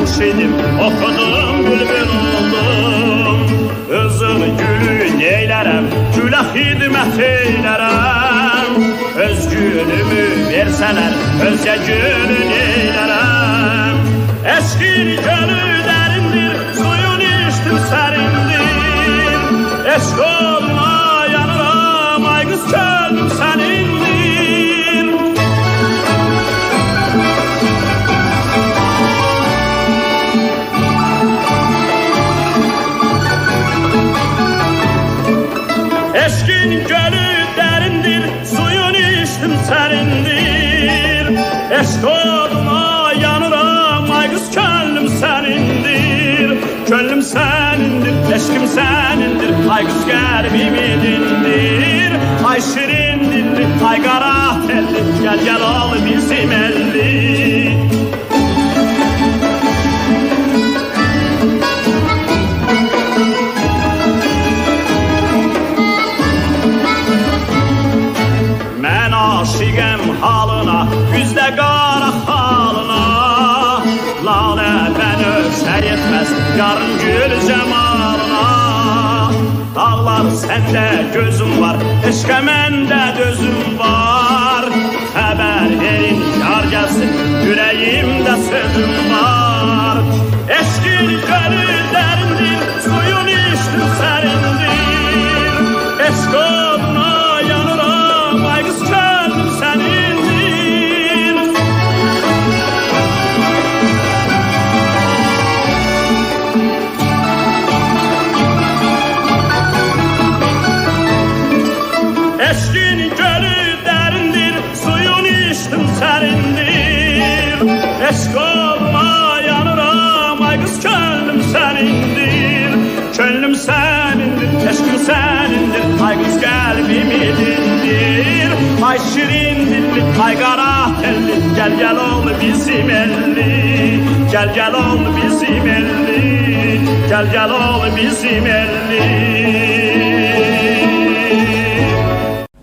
cəmşidim, oxudum, bülbül oldum. Özüm gülü neylərəm, gülə xidmət eylərəm. Öz gülümü versələr, özgə gülü neylərəm. Eşkin gölü dərindir, suyun içdim sərindir. Eşk olma yanıram, ay qız könlüm sənindir. Eşkin gölü dərindir, suyun içdim sərindir. Eşk olma yanıram, ay qız könlüm sənindir. Könlüm sənindir, eşkim sənindir, ay qız qəlbimi dindir. Ay şirin dilli, ay qara telli, gəl gəl ol bizim elli. Aşiqəm halına, güzdə qara halına. Lalə bən ölsə yetməz, yarın gül cəmalına. Dağlar səndə gözüm var, eşqə məndə dözüm var. Xəbər verin, yar gəlsin, ürəyimdə sözüm var. Eşqin gölü dərindir, suyun içdim sərindir. Eşq olma yanıram, ay qız könlüm sənindir. Eşqin gölü dərindir, suyun içdim sərindir. Eşq olma yanıram, ay qız könlüm sənindir. Könlüm sənindir, eşqim sənindir, ay qız qəlbimi dindir. Ay şirin dilli, ay qara telli, gəl gəl ol bizim elli. Gəl gəl ol bizim elli, gəl gəl ol bizim elli.